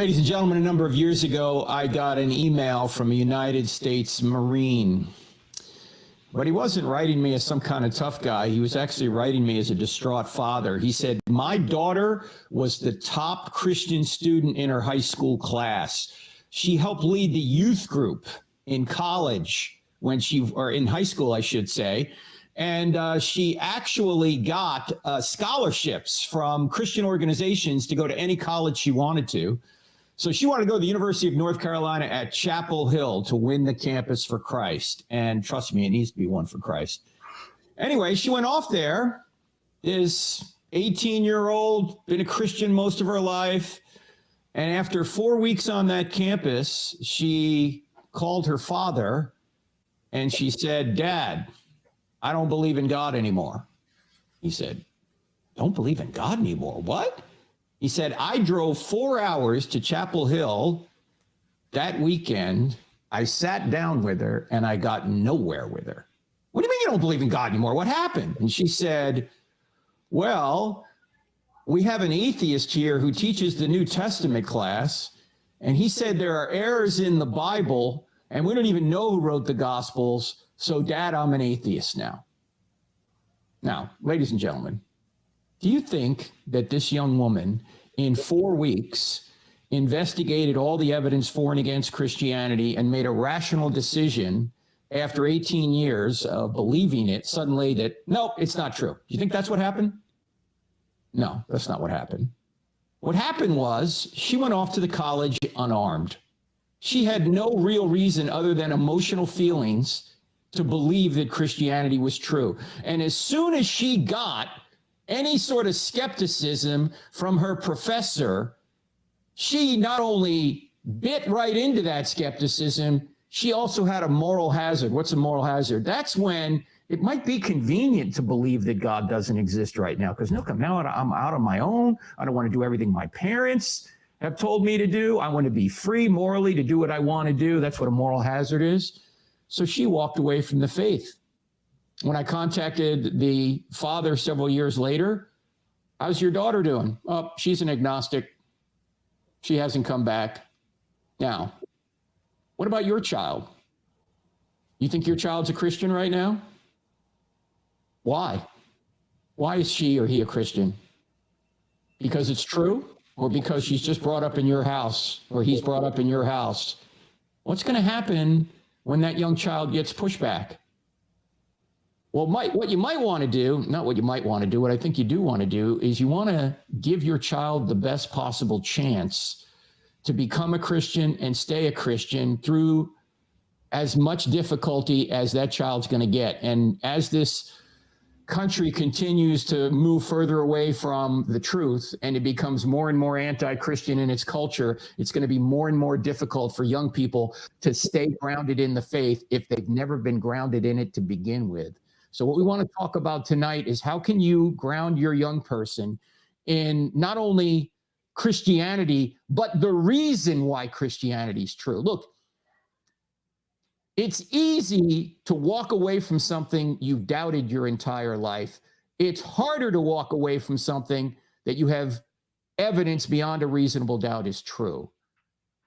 Ladies and gentlemen, a number of years ago, I got an email from a United States Marine. But he wasn't writing me as some kind of tough guy. He was actually writing me as a distraught father. He said, my daughter was the top Christian student in her high school class. She helped lead the youth group in college or in high school, I should say. And she actually got scholarships from Christian organizations to go to any college she wanted to. So she wanted to go to the University of North Carolina at Chapel Hill to win the campus for Christ. And trust me, it needs to be one for Christ. Anyway, she went off there, this 18-year-old, been a Christian most of her life. And after 4 weeks on that campus, she called her father and she said, Dad, I don't believe in God anymore. He said, don't believe in God anymore? What? He said, I drove 4 hours to Chapel Hill that weekend. I sat down with her and I got nowhere with her. What do you mean you don't believe in God anymore? What happened? And she said, well, we have an atheist here who teaches the New Testament class. And he said there are errors in the Bible and we don't even know who wrote the Gospels. So, Dad, I'm an atheist now. Now, ladies and gentlemen, do you think that this young woman in 4 weeks investigated all the evidence for and against Christianity and made a rational decision after 18 years of believing it suddenly that, no, it's not true? Do you think that's what happened? No, that's not what happened. What happened was she went off to the college unarmed. She had no real reason other than emotional feelings to believe that Christianity was true. And as soon as she got any sort of skepticism from her professor, she not only bit right into that skepticism, she also had a moral hazard. What's a moral hazard? That's when it might be convenient to believe that God doesn't exist right now. Because look, now I'm out on my own. I don't want to do everything my parents have told me to do. I want to be free morally to do what I want to do. That's what a moral hazard is. So she walked away from the faith. When I contacted the father several years later, how's your daughter doing? Oh, she's an agnostic. She hasn't come back. Now, what about your child? You think your child's a Christian right now? Why? Why is she or he a Christian? Because it's true, or because she's just brought up in your house, or he's brought up in your house? What's going to happen when that young child gets pushback? Well, what you might want to do, not what you might want to do, what I think you do want to do is you want to give your child the best possible chance to become a Christian and stay a Christian through as much difficulty as that child's going to get. And as this country continues to move further away from the truth and it becomes more and more anti-Christian in its culture, it's going to be more and more difficult for young people to stay grounded in the faith if they've never been grounded in it to begin with. So what we want to talk about tonight is how can you ground your young person in not only Christianity, but the reason why Christianity is true. Look, it's easy to walk away from something you've doubted your entire life. It's harder to walk away from something that you have evidence beyond a reasonable doubt is true.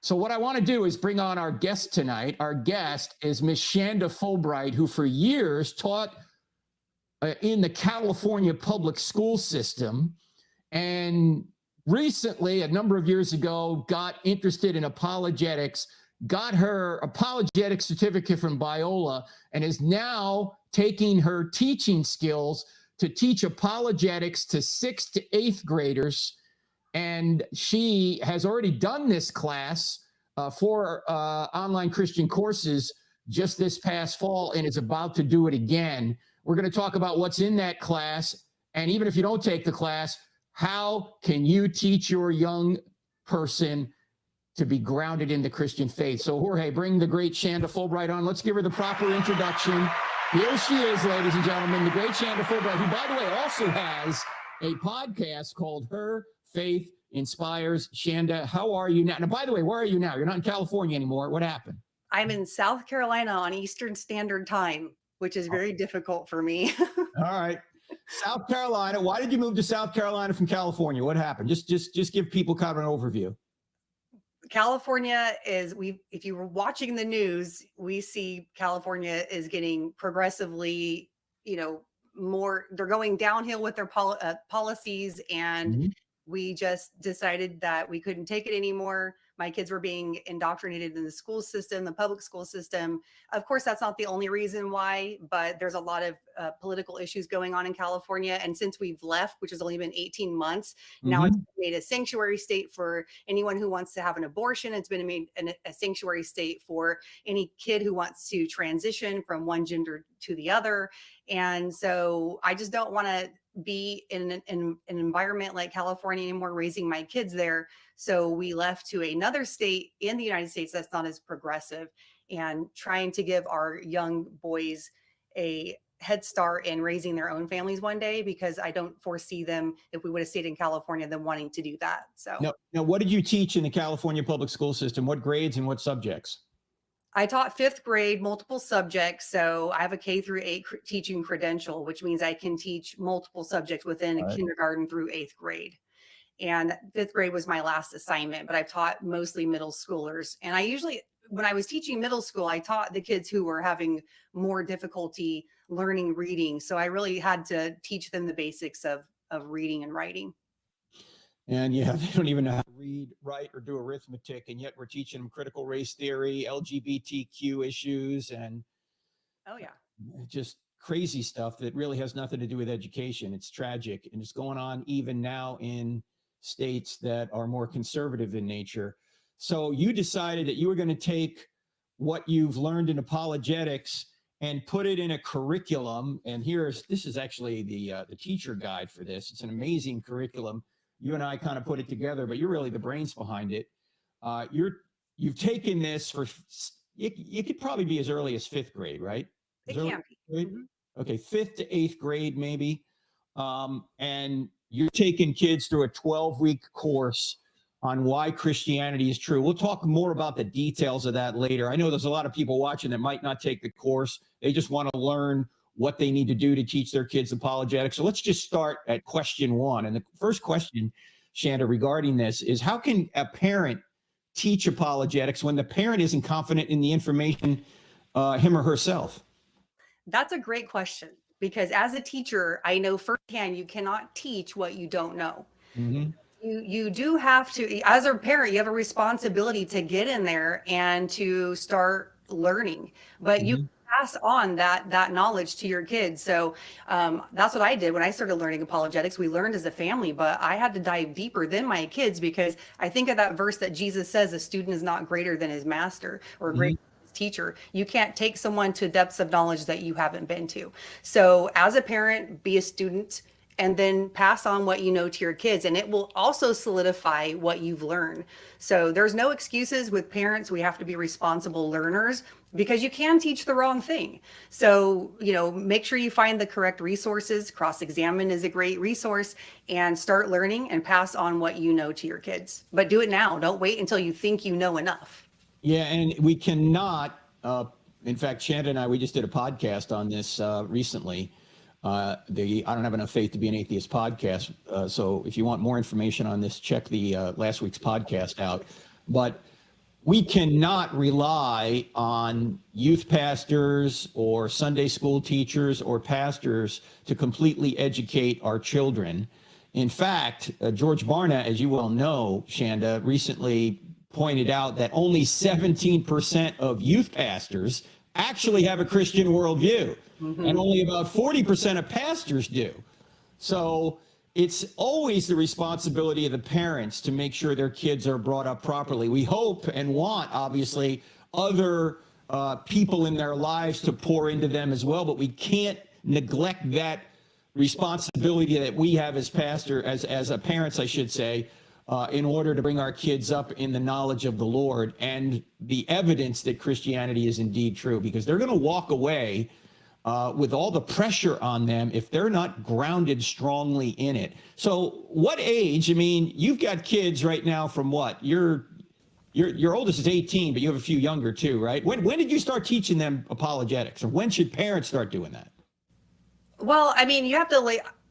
So what I want to do is bring on our guest tonight. Our guest is Miss Shanda Fulbright, who for years taught in the California public school system, and recently, a number of years ago, got interested in apologetics, got her apologetic certificate from Biola, and is now taking her teaching skills to teach apologetics to 6th to 8th graders. And she has already done this class for online Christian courses just this past fall and is about to do it again. We're going to talk about what's in that class. And even if you don't take the class, how can you teach your young person to be grounded in the Christian faith? So Jorge, bring the great Shanda Fulbright on. Let's give her the proper introduction. Here she is, ladies and gentlemen, the great Shanda Fulbright, who, by the way, also has a podcast called Her Faith Inspires. Shanda, how are you now? Now, by the way, where are you now? You're not in California anymore. What happened? I'm in South Carolina on Eastern Standard Time, which is very difficult for me. All right. South Carolina. Why did you move to South Carolina from California? What happened? Just give people kind of an overview. California is, if you were watching the news, we see California is getting progressively, more, they're going downhill with their policies. And Mhm. we just decided that we couldn't take it anymore. My kids were being indoctrinated in the school system, the public school system. Of course, that's not the only reason why, but there's a lot of political issues going on in California. And since we've left, which has only been 18 months, now it's Mhm. made a sanctuary state for anyone who wants to have an abortion. It's been made a sanctuary state for any kid who wants to transition from one gender to the other. And so I just don't want to be in an environment like California anymore, raising my kids there. So we left to another state in the United States that's not as progressive, and trying to give our young boys a head start in raising their own families one day, because I don't foresee them, if we would have stayed in California, them wanting to do that. So Now, what did you teach in the California public school system? What grades and what subjects? I taught fifth grade, multiple subjects. So I have a K through 8 teaching credential, which means I can teach multiple subjects within All right. kindergarten through 8th grade. And fifth grade was my last assignment, but I've taught mostly middle schoolers. And I usually, when I was teaching middle school, I taught the kids who were having more difficulty learning reading. So I really had to teach them the basics of reading and writing. And yeah, they don't even know how to read, write, or do arithmetic, and yet we're teaching them critical race theory, LGBTQ issues, and Oh, yeah. just crazy stuff that really has nothing to do with education. It's tragic, and it's going on even now in states that are more conservative in nature. So you decided that you were going to take what you've learned in apologetics and put it in a curriculum. And this is actually the teacher guide for this. It's an amazing curriculum. You and I kind of put it together, but you're really the brains behind it. You've taken this for, it could probably be as early as fifth grade, right? It can be. Grade? Mhm. Okay, fifth to eighth grade, maybe. And you're taking kids through a 12-week course on why Christianity is true. We'll talk more about the details of that later. I know there's a lot of people watching that might not take the course. They just want to learn what they need to do to teach their kids apologetics. So let's just start at question one. And the first question, Shanda, regarding this is, how can a parent teach apologetics when the parent isn't confident in the information him or herself? That's a great question, because as a teacher, I know firsthand you cannot teach what you don't know. Mm-hmm. You do have to, as a parent, you have a responsibility to get in there and to start learning, but you Mm-hmm. pass on that knowledge to your kids. So that's what I did when I started learning apologetics. We learned as a family, but I had to dive deeper than my kids, because I think of that verse that Jesus says, a student is not greater than his master, or greater than his teacher. You can't take someone to depths of knowledge that you haven't been to. So as a parent, be a student, and then pass on what you know to your kids, and it will also solidify what you've learned. So there's no excuses with parents. We have to be responsible learners, because you can teach the wrong thing. So make sure you find the correct resources. Cross-examine is a great resource, and start learning and pass on what you know to your kids. But do it now. Don't wait until you think you know enough. Yeah, and we cannot, in fact, Shanda and I, we just did a podcast on this recently. I don't have enough faith to be an atheist podcast. So if you want more information on this, check the last week's podcast out. But we cannot rely on youth pastors or Sunday school teachers or pastors to completely educate our children. In fact, George Barna, as you well know, Shanda, recently pointed out that only 17% of youth pastors actually have a Christian worldview, and only about 40% of pastors do. So it's always the responsibility of the parents to make sure their kids are brought up properly. We hope and want, obviously, other people in their lives to pour into them as well, but we can't neglect that responsibility that we have as parents, I should say, in order to bring our kids up in the knowledge of the Lord and the evidence that Christianity is indeed true, because they're going to walk away with all the pressure on them if they're not grounded strongly in it. So what age? I mean, you've got kids right now from what? Your oldest is 18, but you have a few younger too, right? When did you start teaching them apologetics, or when should parents start doing that? Well, I mean, you have to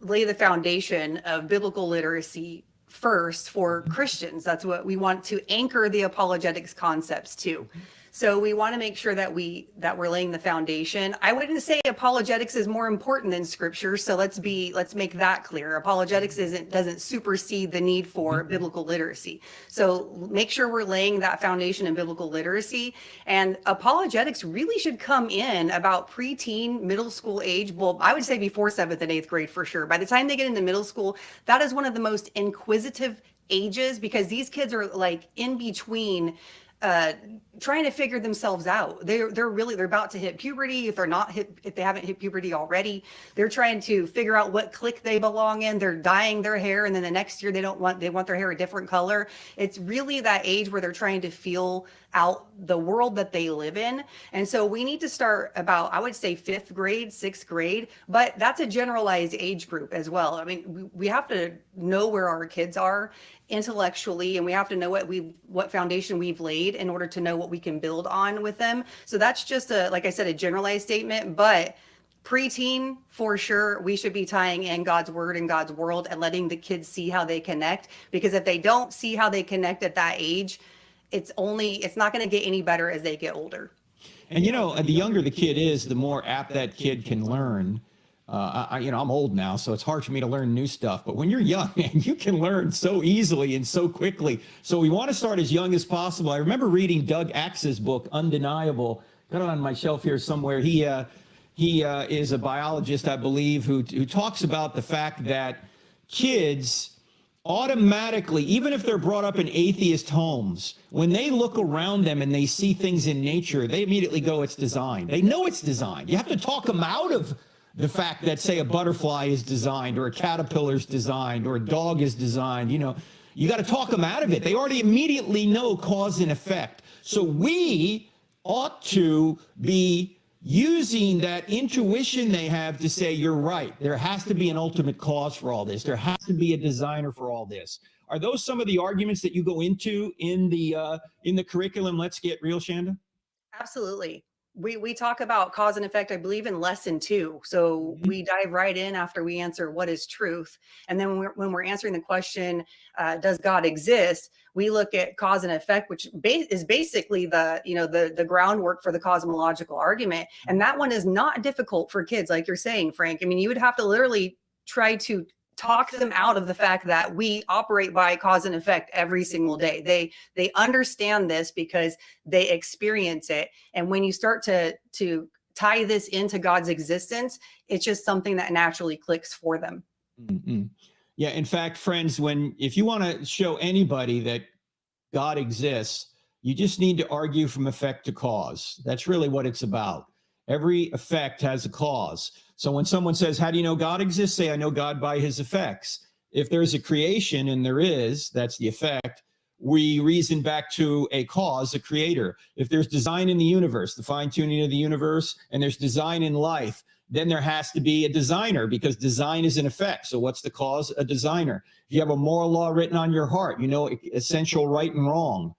lay the foundation of biblical literacy first for Christians. That's what we want to anchor the apologetics concepts to. So we want to make sure that we're laying the foundation. I wouldn't say apologetics is more important than scripture. So let's make that clear. Apologetics doesn't supersede the need for biblical literacy. So make sure we're laying that foundation in biblical literacy. And apologetics really should come in about preteen, middle school age. Well, I would say before 7th and 8th grade for sure. By the time they get into middle school, that is one of the most inquisitive ages, because these kids are like in between trying to figure themselves out. They're about to hit puberty. If they haven't hit puberty already, they're trying to figure out what clique they belong in. They're dyeing their hair, and then the next year they want their hair a different color. It's really that age where they're trying to feel out the world that they live in. And so we need to start about, I would say 5th grade, 6th grade, but that's a generalized age group as well. I mean, we have to know where our kids are intellectually, and we have to know what foundation we've laid in order to know what we can build on with them. So that's just like I said, a generalized statement, but preteen, for sure, we should be tying in God's word and God's world and letting the kids see how they connect, because if they don't see how they connect at that age, it's not going to get any better as they get older. And the younger the kid is, the more apt that kid can learn. I'm old now, so it's hard for me to learn new stuff. But when you're young, man, you can learn so easily and so quickly. So we want to start as young as possible. I remember reading Doug Axe's book, Undeniable. Got it on my shelf here somewhere. He is a biologist, I believe, who talks about the fact that kids automatically, even if they're brought up in atheist homes, when they look around them and they see things in nature, they immediately go, it's designed. They know it's designed. You have to talk them out of the fact that, say, a butterfly is designed, or a caterpillar is designed, or a dog is designed. You got to talk them out of it. They already immediately know cause and effect. So we ought to be using that intuition they have to say, you're right, there has to be an ultimate cause for all this. There has to be a designer for all this. Are those some of the arguments that you go into in the curriculum? Let's Get Real, Shanda? Absolutely. We talk about cause and effect, I believe, in lesson 2. So we dive right in after we answer what is truth. And then when we're answering the question, does God exist? We look at cause and effect, which is basically the groundwork for the cosmological argument. And that one is not difficult for kids, like you're saying, Frank. I mean, you would have to literally try to talk them out of the fact that we operate by cause and effect every single day. They understand this because they experience it. And when you start to tie this into God's existence, it's just something that naturally clicks for them. Mm-hmm. Yeah. In fact, friends, if you want to show anybody that God exists, you just need to argue from effect to cause. That's really what it's about. Every effect has a cause. So when someone says, how do you know God exists? Say, I know God by his effects. If there's a creation, and there is, that's the effect, we reason back to a cause, a creator. If there's design in the universe, the fine-tuning of the universe, and there's design in life, then there has to be a designer, because design is an effect. So what's the cause? A designer. If you have a moral law written on your heart, essential right and wrong.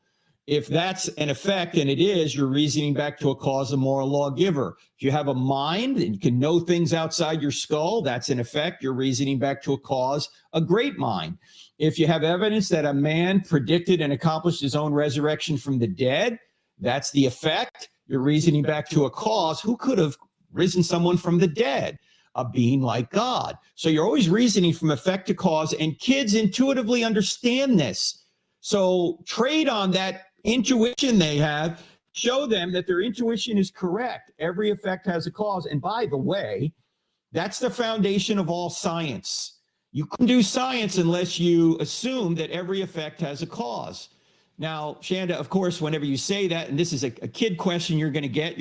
If that's an effect, and it is, you're reasoning back to a cause, a moral lawgiver. If you have a mind and you can know things outside your skull, that's an effect. You're reasoning back to a cause, a great mind. If you have evidence that a man predicted and accomplished his own resurrection from the dead, that's the effect. You're reasoning back to a cause. Who could have risen someone from the dead? A being like God. So you're always reasoning from effect to cause, and kids intuitively understand this. So trade on that intuition they have, show them that their intuition is correct. Every effect has a cause. And by the way, that's the foundation of all science. You couldn't do science unless you assume that every effect has a cause. Now, Shanda, of course, whenever you say that, and this is a kid question you're going to get,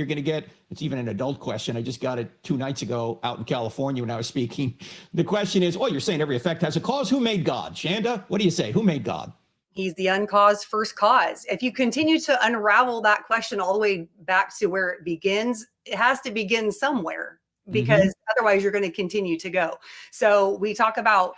it's even an adult question. I just got it 2 nights ago out in California when I was speaking. The question is, you're saying every effect has a cause. Who made God? Shanda, what do you say? Who made God? He's the uncaused first cause. If you continue to unravel that question all the way back to where it begins, it has to begin somewhere, because otherwise you're going to continue to go. So we talk about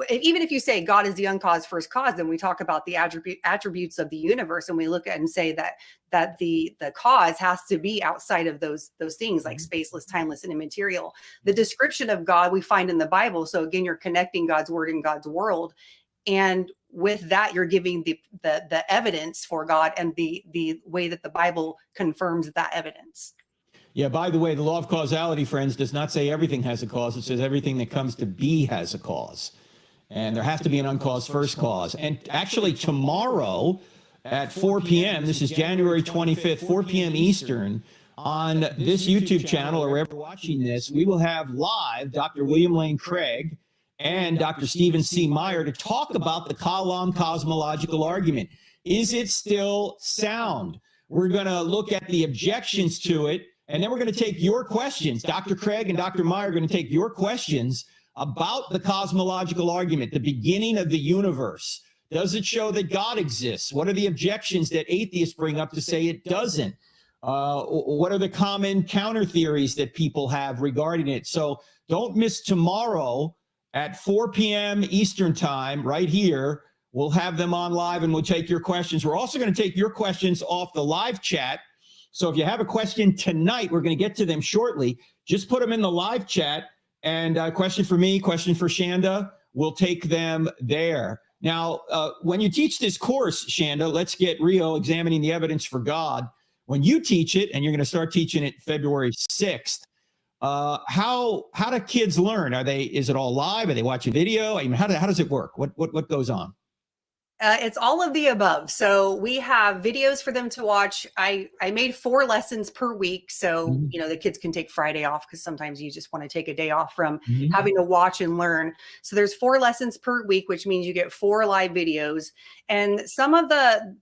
even if you say God is the uncaused first cause, then we talk about the attributes of the universe, and we look at and say that the cause has to be outside of those things, like spaceless, timeless, and immaterial. The description of God we find in the Bible. So again, you're connecting God's word and God's world, and with that, you're giving the evidence for God and the way that the Bible confirms that evidence. Yeah, by the way, the law of causality, friends, does not say everything has a cause. It says everything that comes to be has a cause. And there has to be an uncaused first cause. And actually tomorrow at 4 p.m., this is January 25th, 4 p.m. Eastern, on this YouTube channel or wherever you're watching this, we will have live Dr. William Lane Craig and Dr. Stephen C. Meyer to talk about the Kalam cosmological argument. Is it still sound? We're going to look at the objections to it. And then we're going to take your questions. Dr. Craig and Dr. Meyer are going to take your questions about the cosmological argument, the beginning of the universe. Does it show that God exists? What are the objections that atheists bring up to say it doesn't? What are the common counter theories that people have regarding it? So don't miss tomorrow at 4 p.m. Eastern time right here. We'll have them on live and we'll take your questions. We're also going to take your questions off the live chat. So if you have a question tonight, we're going to get to them shortly. Just put them in the live chat, and a question for me, question for Shanda, we'll take them there. Now, when you teach this course, Shanda, let's get real, examining the evidence for God. When you teach it, and you're going to start teaching it February 6th, how do kids learn? Is it all live? Are they watching video? I mean, how does it work? What goes on? It's all of the above. So we have videos for them to watch. I made 4 lessons per week. So, the kids can take Friday off because sometimes you just want to take a day off from having to watch and learn. So there's 4 lessons per week, which means you get 4 live videos. And some of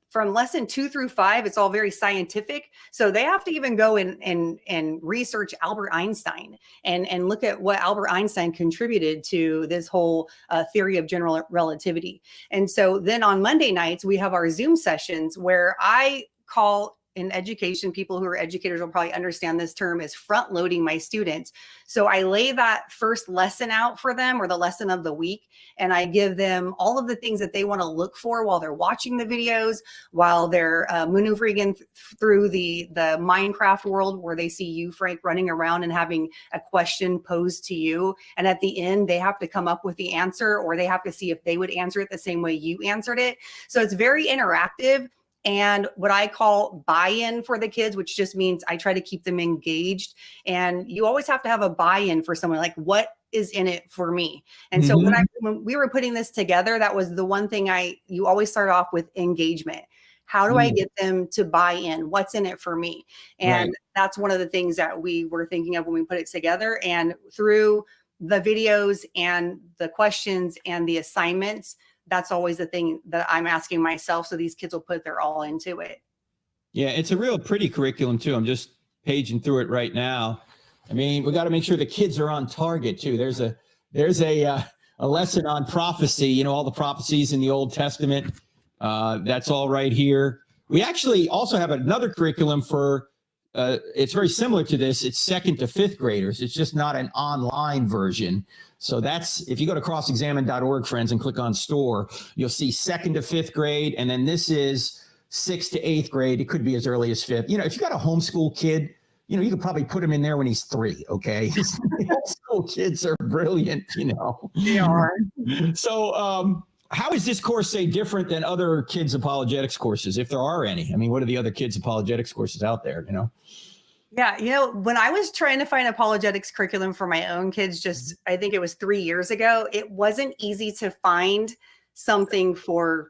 from lesson 2 through 5, it's all very scientific. So they have to even go and research Albert Einstein and look at what Albert Einstein contributed to this whole theory of general relativity. And so then on Monday nights, we have our Zoom sessions where I call, in education, people who are educators will probably understand this term, is front loading my students. So I lay that first lesson out for them, or the lesson of the week, and I give them all of the things that they want to look for while they're watching the videos, while they're maneuvering in through the Minecraft world where they see you, Frank, running around and having a question posed to you. And at the end, they have to come up with the answer, or they have to see if they would answer it the same way you answered it. So it's very interactive. And what I call buy-in for the kids, which just means I try to keep them engaged. And you always have to have a buy-in for someone, like, what is in it for me? And so when we were putting this together, that was the one thing you always start off with: engagement. How do I get them to buy in? What's in it for me? And that's one of the things that we were thinking of when we put it together. And through the videos and the questions and the assignments, that's always the thing that I'm asking myself. So these kids will put their all into it. Yeah, it's a real pretty curriculum too. I'm just paging through it right now. I mean, we got to make sure the kids are on target too. There's a lesson on prophecy, all the prophecies in the Old Testament. That's all right here. We actually also have another curriculum for, it's very similar to this. It's 2nd to 5th graders. It's just not an online version. So if you go to crossexamine.org, friends, and click on store, you'll see 2nd to 5th grade. And then this is 6th to 8th grade. It could be as early as 5th. If you got a homeschool kid, you could probably put him in there when he's 3. Okay. Homeschool kids are brilliant, They are. So, how is this course, say, different than other kids' apologetics courses, if there are any? I mean, what are the other kids' apologetics courses out there, Yeah, when I was trying to find apologetics curriculum for my own kids, I think it was 3 years ago, it wasn't easy to find something for,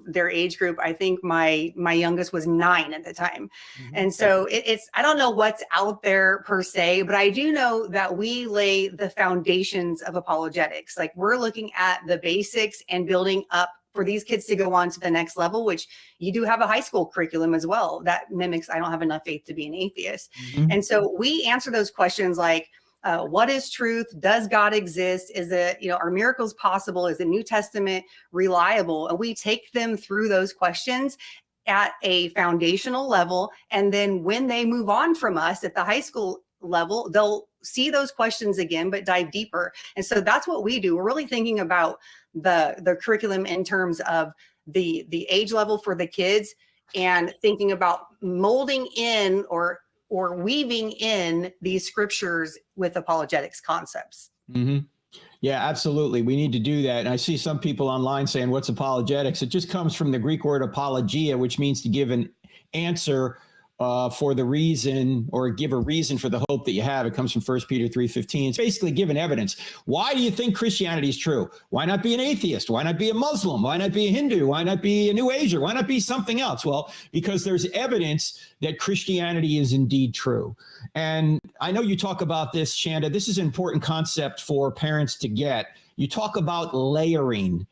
their age group. I think my youngest was 9 at the time. And so I don't know what's out there per se, but I do know that we lay the foundations of apologetics. Like, we're looking at the basics and building up for these kids to go on to the next level, which you do have a high school curriculum as well that mimics, I don't have enough faith to be an atheist. And so we answer those questions like, what is truth? Does God exist? Is it, are miracles possible? Is the New Testament reliable? And we take them through those questions at a foundational level. And then when they move on from us at the high school level, they'll see those questions again, but dive deeper. And so that's what we do. We're really thinking about the curriculum in terms of the age level for the kids, and thinking about molding in or weaving in these scriptures with apologetics concepts. Mm-hmm. Yeah, absolutely. We need to do that. And I see some people online saying, what's apologetics? It just comes from the Greek word apologia, which means to give an answer for the reason, or give a reason for the hope that you have. It comes from 1 Peter 3:15. It's basically giving evidence. Why do you think Christianity is true? Why not be an atheist? Why not be a Muslim? Why not be a Hindu? Why not be a New Ager? Why not be something else? Well, because there's evidence that Christianity is indeed true. And I know you talk about this, Shanda. This is an important concept for parents to get. You talk about layering.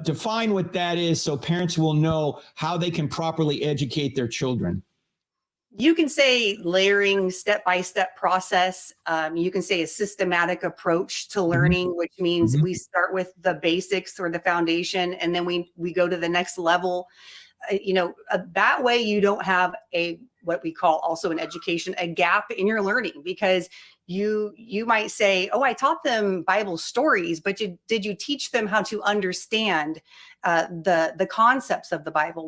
Define what that is so parents will know how they can properly educate their children. You can say layering, step-by-step process. You can say a systematic approach to learning, which means we start with the basics or the foundation, and then we go to the next level. That way you don't have what we call also in education, a gap in your learning, because you might say, oh, I taught them Bible stories, but did you teach them how to understand the concepts of the Bible,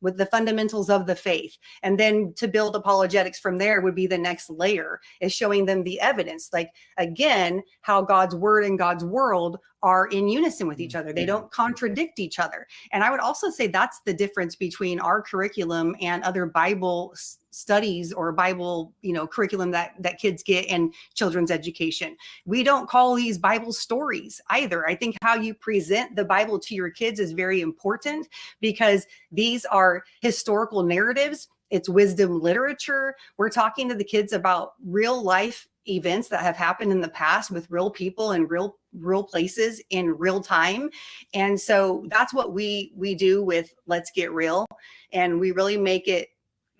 with the fundamentals of the faith? And then to build apologetics from there would be the next layer, is showing them the evidence, like, again, how God's word and God's world are in unison with each other. They don't contradict each other. And I would also say that's the difference between our curriculum and other Bible studies or Bible, curriculum that kids get in children's education. We don't call these Bible stories either. I think how you present the Bible to your kids is very important, because these are historical narratives. It's wisdom literature. We're talking to the kids about real life events that have happened in the past with real people and real places in real time. And so that's what we do with Let's Get Real. And we really make it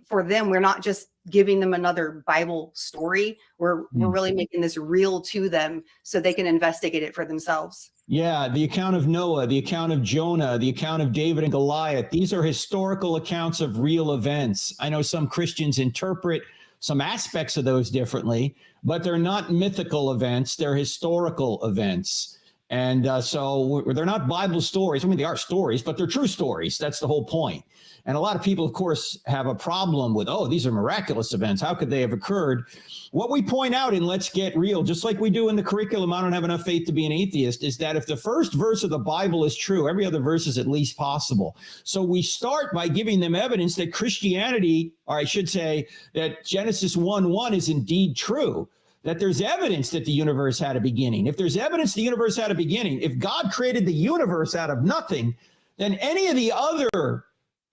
for them. We're not just giving them another Bible story. We're really making this real to them so they can investigate it for themselves. Yeah, the account of Noah, the account of Jonah, the account of David and Goliath. These are historical accounts of real events. I know some Christians interpret some aspects of those differently, but they're not mythical events. They're historical events. And so they're not Bible stories. I mean, they are stories, but they're true stories. That's the whole point. And a lot of people, of course, have a problem with, oh, these are miraculous events. How could they have occurred? What we point out in Let's Get Real, just like we do in the curriculum, I don't have enough faith to be an atheist, is that if the first verse of the Bible is true, every other verse is at least possible. So we start by giving them evidence that Christianity, or I should say that Genesis 1:1 is indeed true, that there's evidence that the universe had a beginning. If there's evidence the universe had a beginning, if God created the universe out of nothing, then any of the other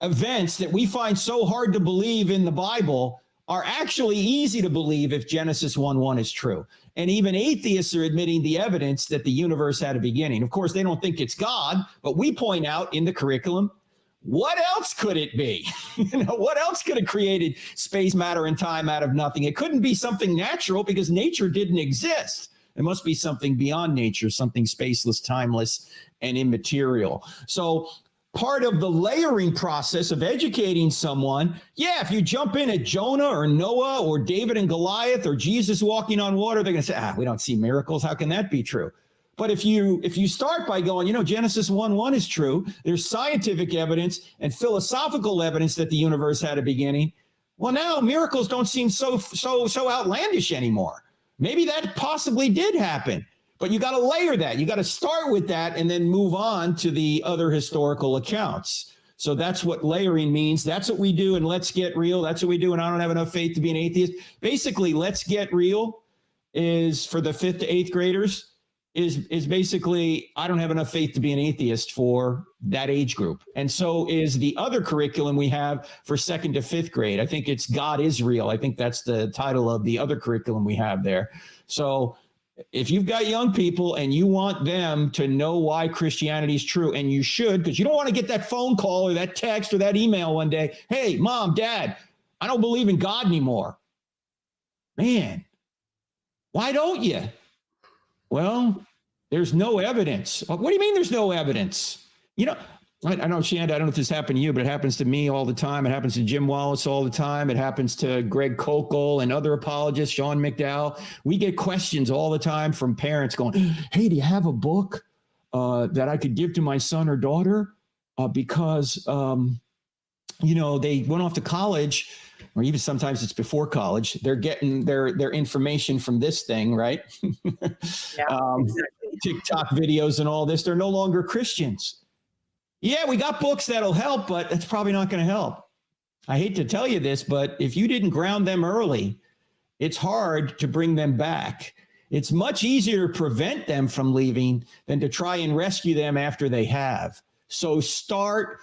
events that we find so hard to believe in the Bible are actually easy to believe if Genesis 1:1 is true. And even atheists are admitting the evidence that the universe had a beginning. Of course, they don't think it's God, but we point out in the curriculum, what else could it be? What else could have created space, matter, and time out of nothing? It couldn't be something natural, because nature didn't exist. It must be something beyond nature, something spaceless, timeless, and immaterial. So part of the layering process of educating someone, if you jump in at Jonah or Noah or David and Goliath or Jesus walking on water, they're going to say, we don't see miracles. How can that be true? But if you start by going, Genesis 1:1 is true, there's scientific evidence and philosophical evidence that the universe had a beginning. Well, now miracles don't seem so outlandish anymore. Maybe that possibly did happen. But you got to layer that. You got to start with that and then move on to the other historical accounts. So that's what layering means. That's what we do in Let's Get Real. That's what we do, and I don't have enough faith to be an atheist. Basically, Let's Get Real is for the 5th to 8th graders is basically, I don't have enough faith to be an atheist for that age group. And so is the other curriculum we have for 2nd to 5th grade. I think it's God is Real. I think that's the title of the other curriculum we have there. So if you've got young people and you want them to know why Christianity is true, and you should, because you don't want to get that phone call or that text or that email one day, hey, Mom, Dad, I don't believe in God anymore. Man, why don't you? Well, there's no evidence. What do you mean there's no evidence? I know, Shanda, I don't know if this happened to you, but it happens to me all the time. It happens to Jim Wallace all the time. It happens to Greg Kokel and other apologists, Sean McDowell. We get questions all the time from parents going, hey, do you have a book that I could give to my son or daughter? Because, they went off to college, or even sometimes it's before college. They're getting their information from this thing, right? Exactly. TikTok videos and all this. They're no longer Christians. Yeah, we got books that'll help, but that's probably not going to help. I hate to tell you this, but if you didn't ground them early, it's hard to bring them back. It's much easier to prevent them from leaving than to try and rescue them after they have. So start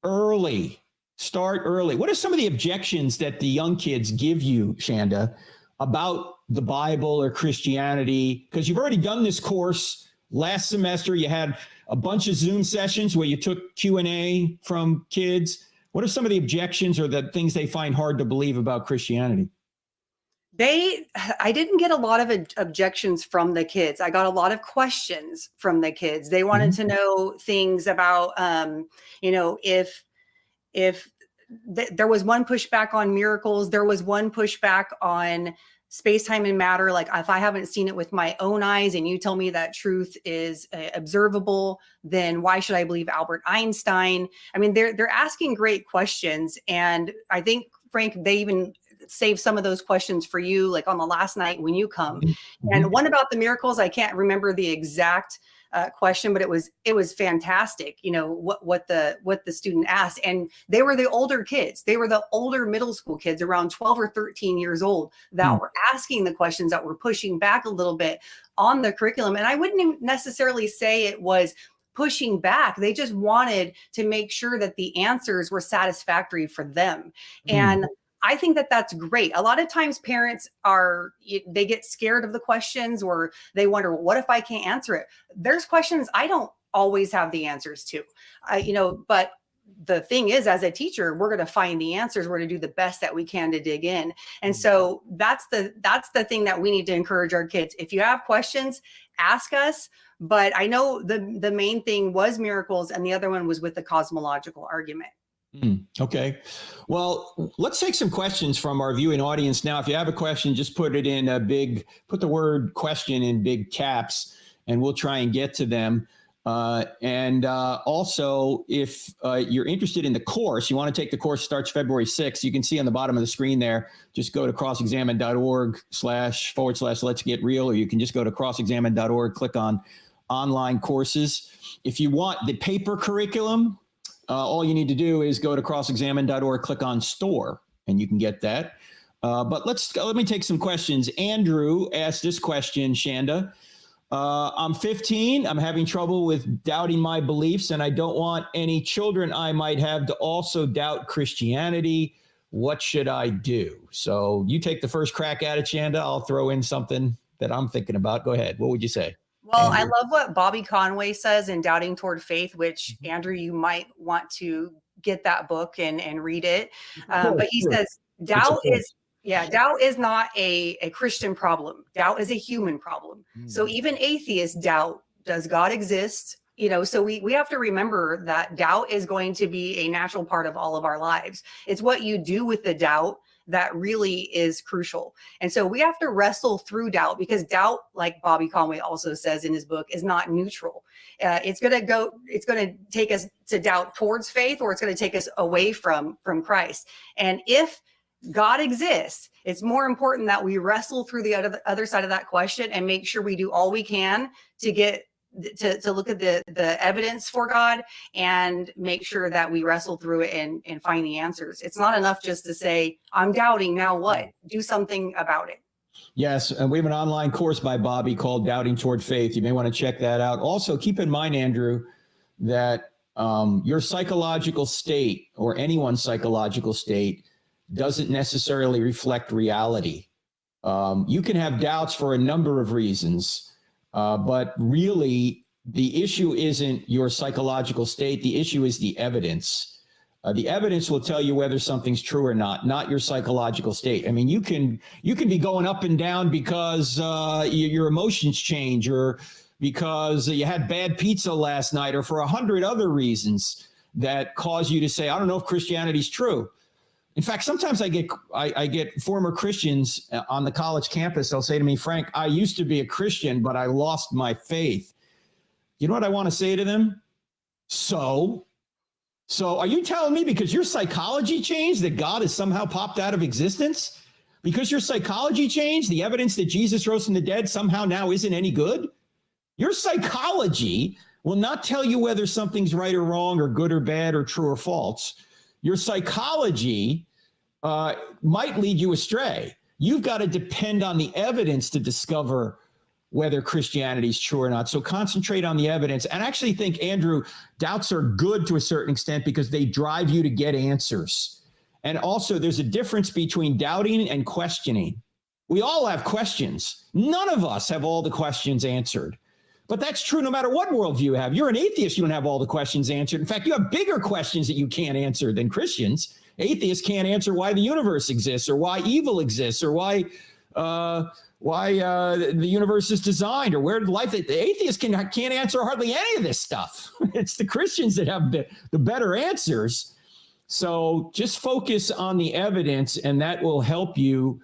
early. Start early. What are some of the objections that the young kids give you, Shanda, about the Bible or Christianity? Because you've already done this course last semester. You had a bunch of Zoom sessions where you took Q&A from kids. What are some of the objections or the things they find hard to believe about Christianity? I didn't get a lot of objections from the kids. I got a lot of questions from the kids. They wanted to know things about, if there was one pushback on miracles, there was one pushback on space, time, and matter. Like, if I haven't seen it with my own eyes and you tell me that truth is observable, then why should I believe Albert Einstein? I mean, they're asking great questions. And I think, Frank, they even save some of those questions for you, like on the last night when you come. And one about the miracles, I can't remember the exact question, but it was fantastic. What the student asked, and they were the older kids. They were the older middle school kids, around 12 or 13 years old, that were asking the questions, that were pushing back a little bit on the curriculum. And I wouldn't necessarily say it was pushing back. They just wanted to make sure that the answers were satisfactory for them. And I think that that's great. A lot of times parents they get scared of the questions, or they wonder, well, what if I can't answer it? There's questions I don't always have the answers to, but the thing is, as a teacher, we're going to find the answers. We're going to do the best that we can to dig in. And so that's the thing that we need to encourage our kids. If you have questions, ask us. But I know the main thing was miracles, and the other one was with the cosmological argument. Okay. Well, let's take some questions from our viewing audience now. If you have a question, just put it in put the word question in big caps, and we'll try and get to them. Also, if you're interested in the course, you want to take the course, starts February 6th. You can see on the bottom of the screen there, just go to crossexamine.org//let's get real, or you can just go to crossexamine.org, click on online courses. If you want the paper curriculum, all you need to do is go to crossexamine.org, click on store, and you can get that. But let me take some questions. Andrew asked this question, Shanda. I'm 15. I'm having trouble with doubting my beliefs, and I don't want any children I might have to also doubt Christianity. What should I do? So you take the first crack at it, Shanda. I'll throw in something that I'm thinking about. Go ahead. What would you say? Well, Andrew? I love what Bobby Conway says in Doubting Toward Faith, which, Andrew, you might want to get that book and read it. But he says, doubt is not a Christian problem. Doubt is a human problem. So even atheists doubt, does God exist? So we have to remember that doubt is going to be a natural part of all of our lives. It's what you do with the doubt that really is crucial. And so we have to wrestle through doubt, because doubt, like Bobby Conway also says in his book, is not neutral. It's going to take us to doubt towards faith, or it's going to take us away from Christ. And if God exists, it's more important that we wrestle through the other side of that question and make sure we do all we can to get to look at the evidence for God, and make sure that we wrestle through it and find the answers. It's not enough just to say, I'm doubting, now what? Do something about it. Yes, and we have an online course by Bobby called Doubting Toward Faith. You may want to check that out. Also, keep in mind, Andrew, that your psychological state, or anyone's psychological state, doesn't necessarily reflect reality. You can have doubts for a number of reasons. But really, the issue isn't your psychological state. The issue is the evidence. The evidence will tell you whether something's true or not your psychological state. I mean, you can be going up and down because your emotions change, or because you had bad pizza last night, or for 100 other reasons. that cause you to say, I don't know if Christianity's true. In fact, sometimes I get former Christians on the college campus. They'll say to me, Frank, I used to be a Christian, but I lost my faith. You know what I want to say to them? So are you telling me because your psychology changed that God has somehow popped out of existence? Because your psychology changed, the evidence that Jesus rose from the dead somehow now isn't any good? Your psychology will not tell you whether something's right or wrong or good or bad or true or false. Your psychology might lead you astray. You've got to depend on the evidence to discover whether Christianity is true or not. So concentrate on the evidence. And I actually think, Andrew, doubts are good to a certain extent because they drive you to get answers. And also, there's a difference between doubting and questioning. We all have questions. None of us have all the questions answered. But that's true no matter what worldview you have. You're an atheist, you don't have all the questions answered. In fact, you have bigger questions that you can't answer than Christians. Atheists can't answer why the universe exists or why evil exists or why the universe is designed or where life. The atheists can't answer hardly any of this stuff. It's the Christians that have the better answers. So just focus on the evidence, and that will help you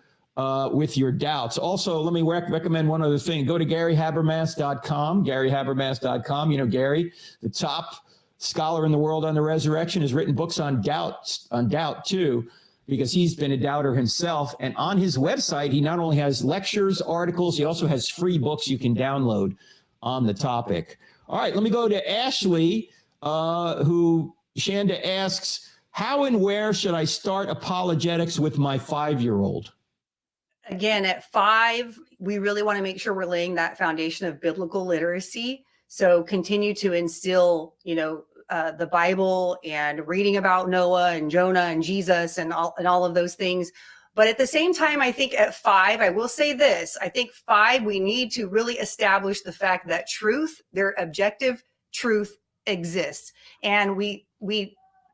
with your doubts. Also, let me recommend one other thing. Go to GaryHabermas.com, GaryHabermas.com. You know, Gary, the top scholar in the world on the resurrection, has written books on doubt too, because he's been a doubter himself. And on his website, he not only has lectures, articles, he also has free books you can download on the topic. All right, let me go to Ashley, who Shanda asks, how and where should I start apologetics with my 5-year-old? Again, at 5, we really want to make sure we're laying that foundation of biblical literacy. So continue to instill, the Bible and reading about Noah and Jonah and Jesus and all of those things. But at the same time, I think at 5, I will say this, I think 5, we need to really establish the fact that their objective truth exists. And we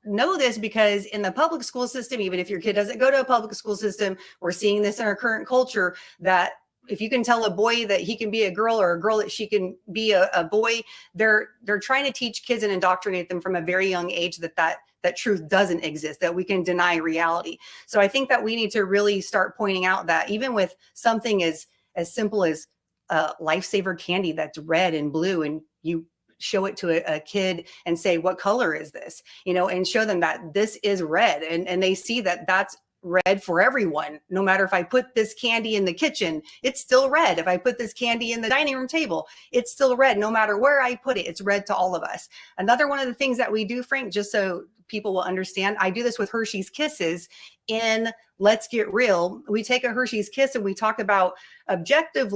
know this because in the public school system, even if your kid doesn't go to a public school system, we're seeing this in our current culture, that if you can tell a boy that he can be a girl or a girl that she can be a boy, they're trying to teach kids and indoctrinate them from a very young age that truth doesn't exist, that we can deny reality. So I think that we need to really start pointing out that even with something as simple as lifesaver candy that's red and blue, and you show it to a kid and say, what color is this? And show them that this is red. And they see that that's red for everyone. No matter if I put this candy in the kitchen, it's still red. If I put this candy in the dining room table, it's still red. No matter where I put it, it's red to all of us. Another one of the things that we do, Frank, just so people will understand, I do this with Hershey's Kisses in Let's Get Real. We take a Hershey's Kiss and we talk about objective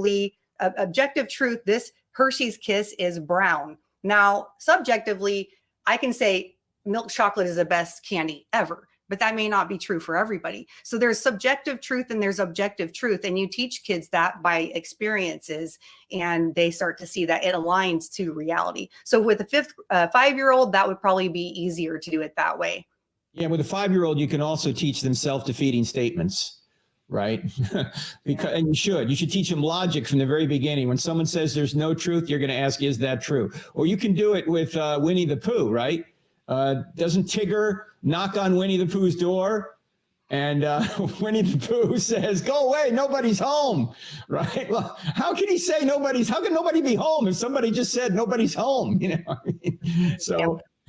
truth. This Hershey's Kiss is brown. Now, subjectively, I can say milk chocolate is the best candy ever, but that may not be true for everybody. So there's subjective truth and there's objective truth. And you teach kids that by experiences, and they start to see that it aligns to reality. So with a 5-year-old, that would probably be easier to do it that way. Yeah, with a 5-year-old, you can also teach them self-defeating statements. Right? And you should teach them logic from the very beginning. When someone says there's no truth, you're going to ask, is that true? Or you can do it with Winnie the Pooh, right? Doesn't Tigger knock on Winnie the Pooh's door? And Winnie the Pooh says, go away, nobody's home, right? Well, how can nobody be home if somebody just said nobody's home? So. Yeah.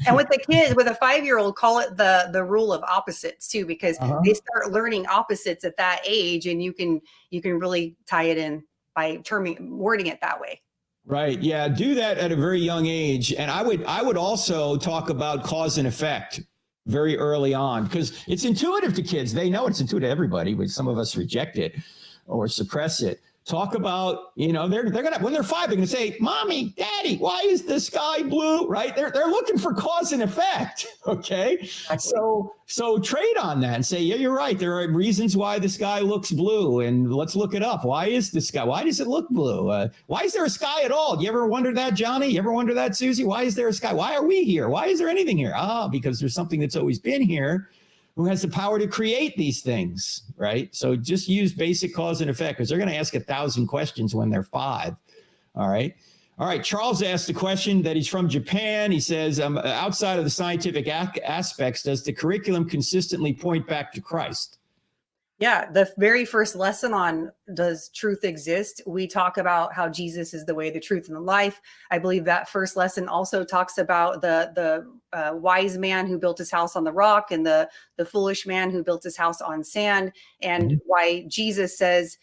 And with the kids, with a 5-year-old, call it the rule of opposites too, because they start learning opposites at that age, and you can really tie it in by wording it that way. Right. Yeah. Do that at a very young age. And I would also talk about cause and effect very early on, because it's intuitive to kids. They know it's intuitive to everybody, but some of us reject it or suppress it. Talk about, they're gonna, when they're 5, they're gonna say, Mommy, Daddy, why is the sky blue? Right? They're looking for cause and effect. Okay. Exactly. So trade on that and say, yeah, you're right. There are reasons why the sky looks blue, and let's look it up. Why is the sky? Why does it look blue? Why is there a sky at all? You ever wonder that, Johnny? You ever wonder that, Susie? Why is there a sky? Why are we here? Why is there anything here? Because there's something that's always been here, who has the power to create these things, right? So just use basic cause and effect, because they're going to ask 1,000 questions when they're 5, all right? All right, Charles asked the question that he's from Japan. He says, outside of the scientific aspects, does the curriculum consistently point back to Christ? Yeah, the very first lesson on does truth exist? We talk about how Jesus is the way, the truth, and the life. I believe that first lesson also talks about the wise man who built his house on the rock and the foolish man who built his house on sand, and why Jesus says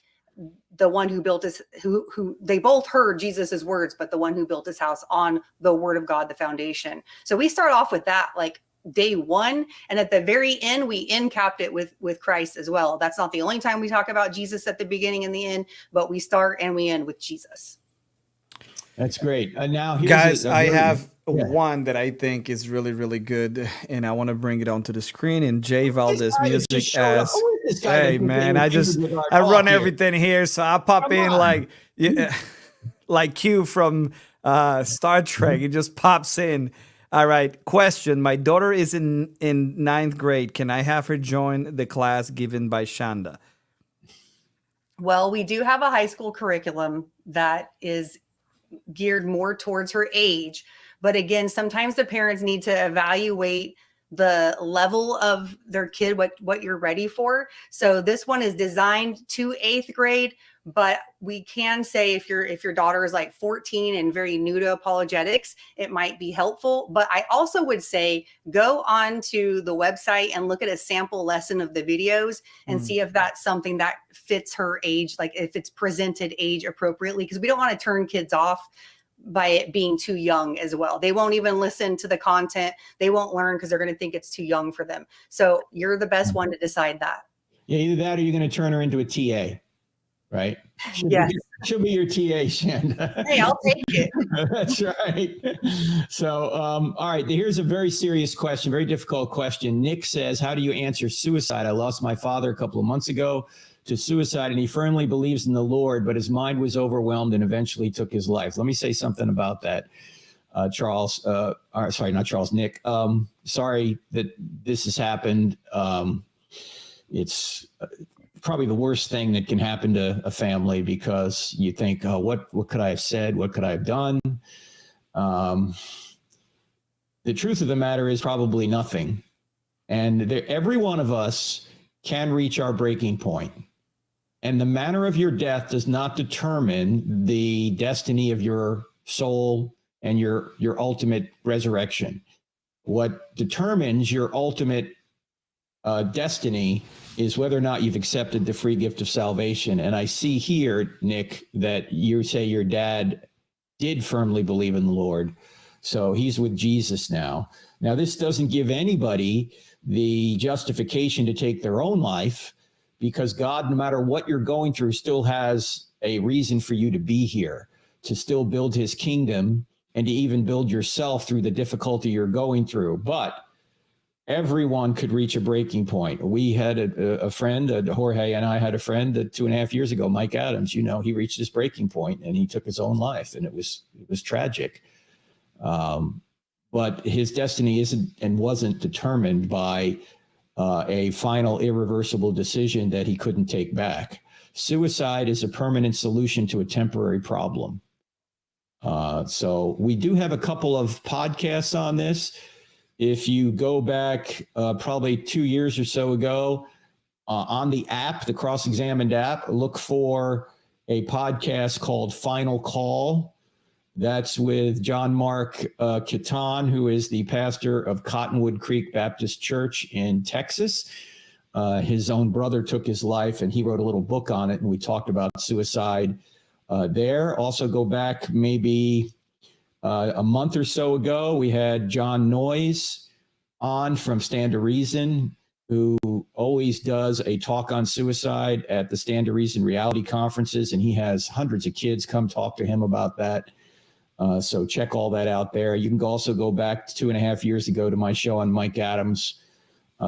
the one who built his who they both heard Jesus's words, but the one who built his house on the word of God, the foundation. So we start off with that, like day one, and at the very end we end capped it with Christ as well. That's not the only time we talk about Jesus at the beginning and the end, but we start and we end with Jesus. That's great. Now, guys, I have one that I think is really, really good, and I want to bring it onto the screen. And Jay Valdez Music asks, "Hey man, I run everything here, so I pop in like Q from Star Trek. It just pops in." All right. Question: my daughter is in ninth grade. Can I have her join the class given by Shanda? Well, we do have a high school curriculum that is geared more towards her age. But again, sometimes the parents need to evaluate the level of their kid, what you're ready for. So this one is designed to 8th grade, but we can say if your daughter is like 14 and very new to apologetics, it might be helpful. But I also would say go on to the website and look at a sample lesson of the videos and see if that's something that fits her age, like if it's presented age appropriately, because we don't want to turn kids off by it being too young as well. They won't even listen to the content. They won't learn because they're going to think it's too young for them. So you're the best one to decide that. Yeah, either that or you're going to turn her into a TA, right? She'll be your TA, Shanda. Hey, I'll take it. That's right. So, all right, here's a very serious question, very difficult question. Nick says, how do you answer suicide? I lost my father a couple of months ago to suicide, and he firmly believes in the Lord, but his mind was overwhelmed and eventually took his life. Let me say something about that, Charles. Sorry, not Charles, Nick. Sorry that this has happened. It's probably the worst thing that can happen to a family, because you think, oh, what could I have said? What could I have done? The truth of the matter is probably nothing. And every one of us can reach our breaking point. And the manner of your death does not determine the destiny of your soul and your ultimate resurrection. What determines your ultimate destiny is whether or not you've accepted the free gift of salvation. And I see here, Nick, that you say your dad did firmly believe in the Lord. So he's with Jesus now. Now, this doesn't give anybody the justification to take their own life, because God, no matter what you're going through, still has a reason for you to be here, to still build his kingdom and to even build yourself through the difficulty you're going through. But everyone could reach a breaking point. We had a friend, Jorge and I had a friend that 2.5 years ago, Mike Adams, he reached this breaking point and he took his own life, and it was tragic. But his destiny isn't and wasn't determined by a final irreversible decision that he couldn't take back. Suicide is a permanent solution to a temporary problem. So we do have a couple of podcasts on this. If you go back probably 2 years or so ago on the app, the Cross-Examined app, look for a podcast called Final Call. That's with John Mark Caton, who is the pastor of Cottonwood Creek Baptist Church in Texas. His own brother took his life, and he wrote a little book on it, and we talked about suicide there. Also go back maybe a month or so ago, we had John Noyes on from Stand to Reason, who always does a talk on suicide at the Stand to Reason reality conferences, and he has hundreds of kids come talk to him about that. So check all that out there. You can also go back 2.5 years ago to my show on Mike Adams.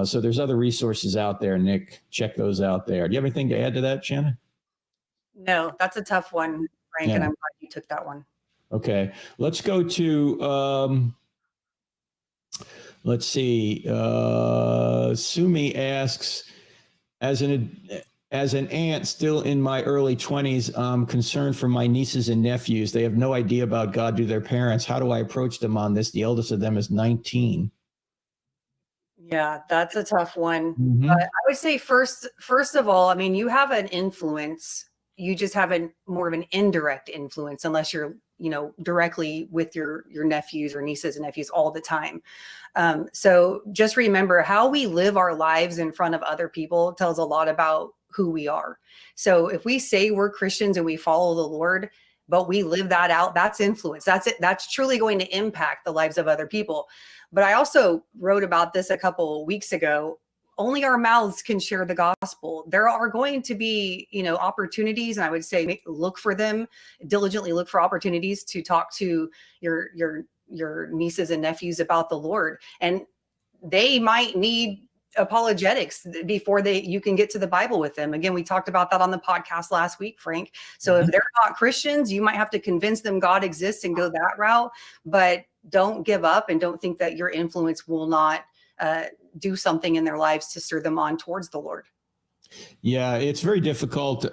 So there's other resources out there, Nick. Check those out there. Do you have anything to add to that, Shannon? No, that's a tough one, Frank, and I'm glad you took that one. Okay, let's go to, let's see. Sumi asks, as as an aunt still in my early 20s, I'm concerned for my nieces and nephews. They have no idea about God to their parents. How do I approach them on this? The eldest of them is 19. Yeah, that's a tough one. Mm-hmm. But I would say first of all, I mean, you have an influence. You just have more of an indirect influence, unless you're, directly with your nephews or nieces and nephews all the time. So just remember, how we live our lives in front of other people tells a lot about who we are. So if we say we're Christians and we follow the Lord, but we live that out, that's influence. That's it. That's truly going to impact the lives of other people. But I also wrote about this a couple of weeks ago. Only our mouths can share the gospel. There are going to be, opportunities, and I would say look for them, diligently look for opportunities to talk to your nieces and nephews about the Lord. And they might need apologetics before you can get to the Bible with them. Again, we talked about that on the podcast last week, Frank. So if they're not Christians, you might have to convince them God exists and go that route, but don't give up and don't think that your influence will not do something in their lives to stir them on towards the Lord. Yeah, it's very difficult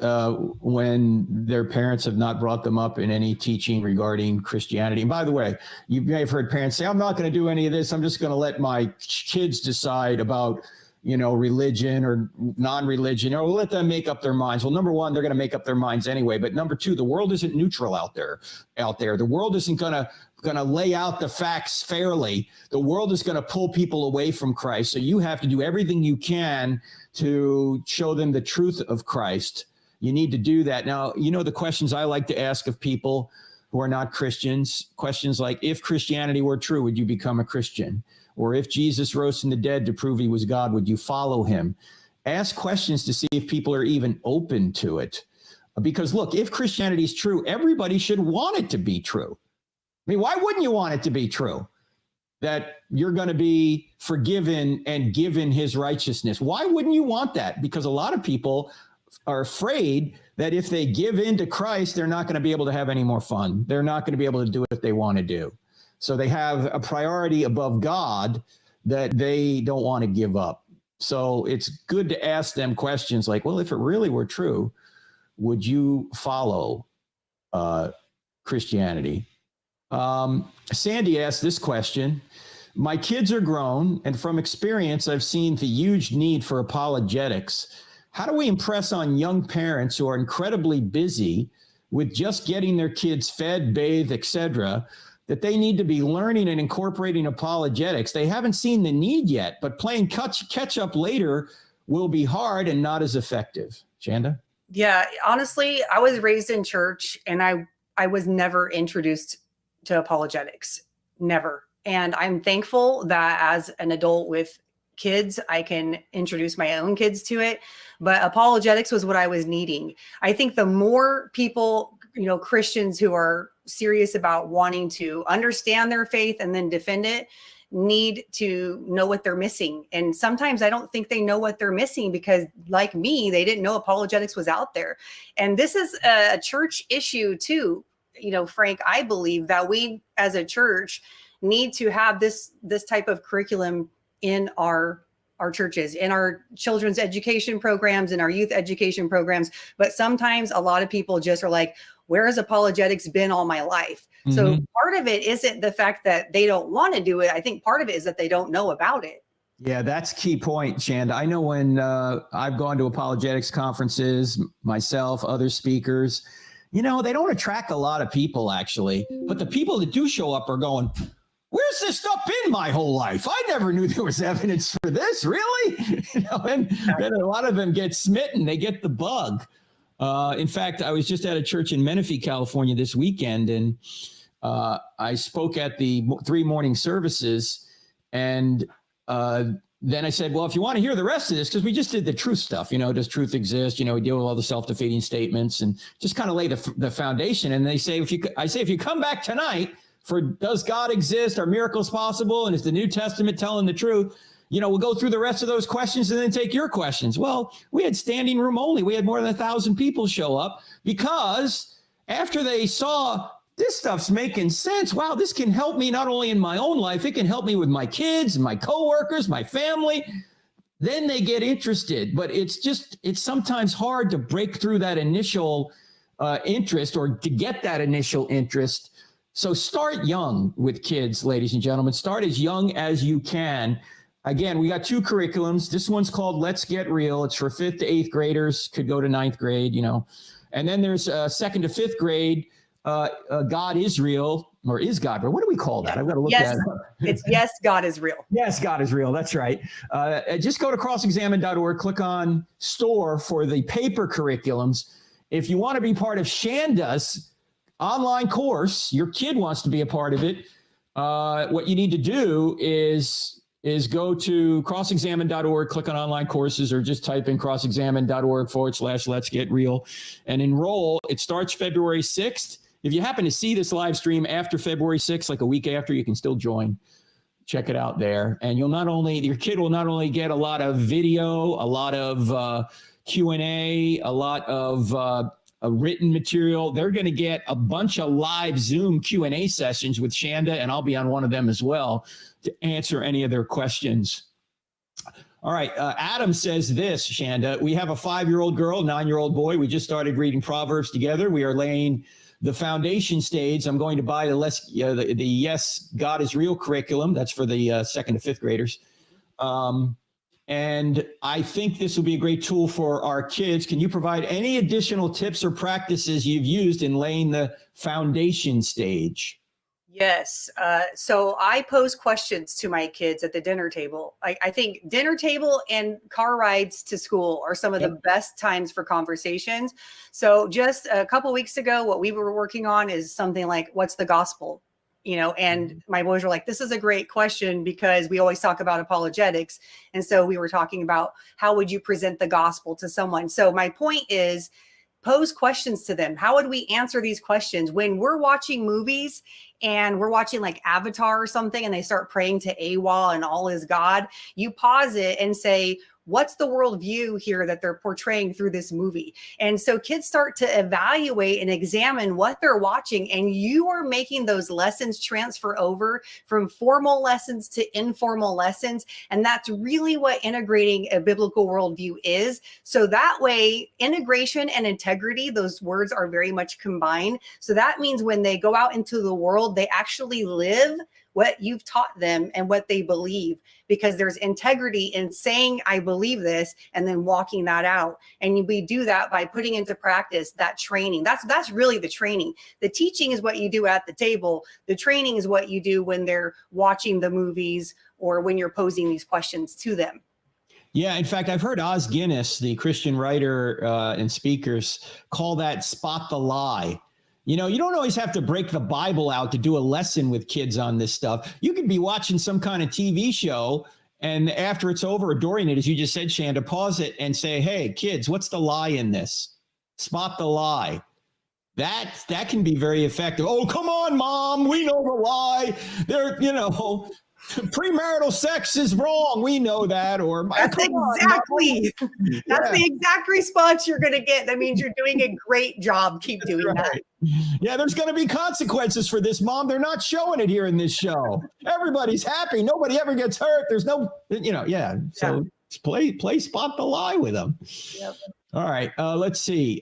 when their parents have not brought them up in any teaching regarding Christianity. And by the way, you may have heard parents say, I'm not going to do any of this. I'm just going to let my kids decide about, religion or non-religion, or we'll let them make up their minds. Well, number one, they're going to make up their minds anyway. But number two, the world isn't neutral out there. The world isn't going to lay out the facts fairly. The world is going to pull people away from Christ. So you have to do everything you can to show them the truth of Christ. You need to do that. Now, the questions I like to ask of people who are not Christians, questions like, if Christianity were true, would you become a Christian? Or if Jesus rose from the dead to prove he was God, would you follow him? Ask questions to see if people are even open to it. Because look, if Christianity is true, everybody should want it to be true. I mean, why wouldn't you want it to be true? That you're going to be forgiven and given his righteousness. Why wouldn't you want that? Because a lot of people are afraid that if they give in to Christ, they're not going to be able to have any more fun. They're not going to be able to do what they want to do. So they have a priority above God that they don't want to give up. So it's good to ask them questions like, well, if it really were true, would you follow Christianity? Sandy asked this question. My kids are grown, and from experience, I've seen the huge need for apologetics. How do we impress on young parents who are incredibly busy with just getting their kids fed, bathed, etc., that they need to be learning and incorporating apologetics? They haven't seen the need yet, but playing catch up later will be hard and not as effective. Shanda? Yeah, honestly, I was raised in church, and I was never introduced to apologetics, never. And I'm thankful that as an adult with kids, I can introduce my own kids to it. But apologetics was what I was needing. I think the more people, Christians who are serious about wanting to understand their faith and then defend it, need to know what they're missing. And sometimes I don't think they know what they're missing because, like me, they didn't know apologetics was out there. And this is a church issue too. Frank, I believe that we as a church need to have this type of curriculum in our churches, in our children's education programs, in our youth education programs. But sometimes a lot of people just are like, where has apologetics been all my life? Mm-hmm. So part of it isn't the fact that they don't want to do it. I think part of it is that they don't know about it. Yeah, that's a key point, Shanda. I know when I've gone to apologetics conferences, myself, other speakers, they don't attract a lot of people actually, but the people that do show up are going, where's this stuff been my whole life? I never knew there was evidence for this, really? And then a lot of them get smitten. They get the bug. In fact, I was just at a church in Menifee, California this weekend, and I spoke at the 3 morning services. And then I said, well, if you want to hear the rest of this, because we just did the truth stuff, does truth exist? We deal with all the self-defeating statements and just kind of lay the foundation. And they say, if you come back tonight for does God exist? Are miracles possible? And is the New Testament telling the truth? We'll go through the rest of those questions and then take your questions. Well, we had standing room only. We had more than 1,000 people show up because after they saw this stuff's making sense. Wow, this can help me not only in my own life, it can help me with my kids, my coworkers, my family. then they get interested. But it's sometimes hard to break through that initial interest, or to get that initial interest. So start young with kids, ladies and gentlemen. Start as young as you can. Again, we got 2 curriculums. This one's called Let's Get Real. It's for 5th to 8th graders, could go to 9th grade, And then there's 2nd to 5th grade, God is Real, or Is God Real? What do we call that? I've got to look at it. It's Yes, God is Real. Yes, God is Real. That's right. Just go to crossexamine.org, click on Store for the paper curriculums. If you want to be part of Shanda's online course, your kid wants to be a part of it, what you need to do is go to crossexamine.org, click on online courses, or just type in crossexamine.org/let's get real and enroll. It starts February 6th. If you happen to see this live stream after February 6th, like a week after, you can still join. Check it out there. And your kid will not only get a lot of video, a lot of Q&A, a lot of written material. They're going to get a bunch of live Zoom Q&A sessions with Shanda, and I'll be on one of them as well to answer any of their questions. All right. Adam says this, Shanda: we have a 5-year-old girl, 9-year-old boy. We just started reading Proverbs together. We are laying the foundation stage. I'm going to buy the Yes, God is Real curriculum. That's for the 2nd to 5th graders. And I think this will be a great tool for our kids. Can you provide any additional tips or practices you've used in laying the foundation stage? Yes. So I pose questions to my kids at the dinner table. I think dinner table and car rides to school are some of the best times for conversations. So just a couple weeks ago, what we were working on is something like, what's the gospel? And my boys were like, this is a great question, because we always talk about apologetics. And so we were talking about, how would you present the gospel to someone? So my point is, pose questions to them. How would we answer these questions when we're watching movies and we're watching like Avatar or something, and they start praying to AWA and all is God? You pause it and say, what's the worldview here that they're portraying through this movie? And so kids start to evaluate and examine what they're watching, and you are making those lessons transfer over from formal lessons to informal lessons. And that's really what integrating a biblical worldview is. So that way, integration and integrity, those words are very much combined. So that means when they go out into the world, they actually live what you've taught them and what they believe, because there's integrity in saying, I believe this, and then walking that out. And we do that by putting into practice that training. That's really the training. The teaching is what you do at the table. The training is what you do when they're watching the movies or when you're posing these questions to them. Yeah, in fact, I've heard Os Guinness, the Christian writer and speakers, call that spot the lie. You don't always have to break the Bible out to do a lesson with kids on this stuff. You could be watching some kind of TV show, and after it's over, or during it, as you just said, Shanda, pause it and say, hey, kids, what's the lie in this? Spot the lie. That can be very effective. Oh, come on, Mom. We know the lie. Premarital sex is wrong. We know that. Or that's exactly the exact response you're going to get. That means you're doing a great job. Keep doing that. Yeah, there's going to be consequences for this, Mom. They're not showing it here in this show. Everybody's happy. Nobody ever gets hurt. There's no, So play spot the lie with them. Yep. All right. Let's see.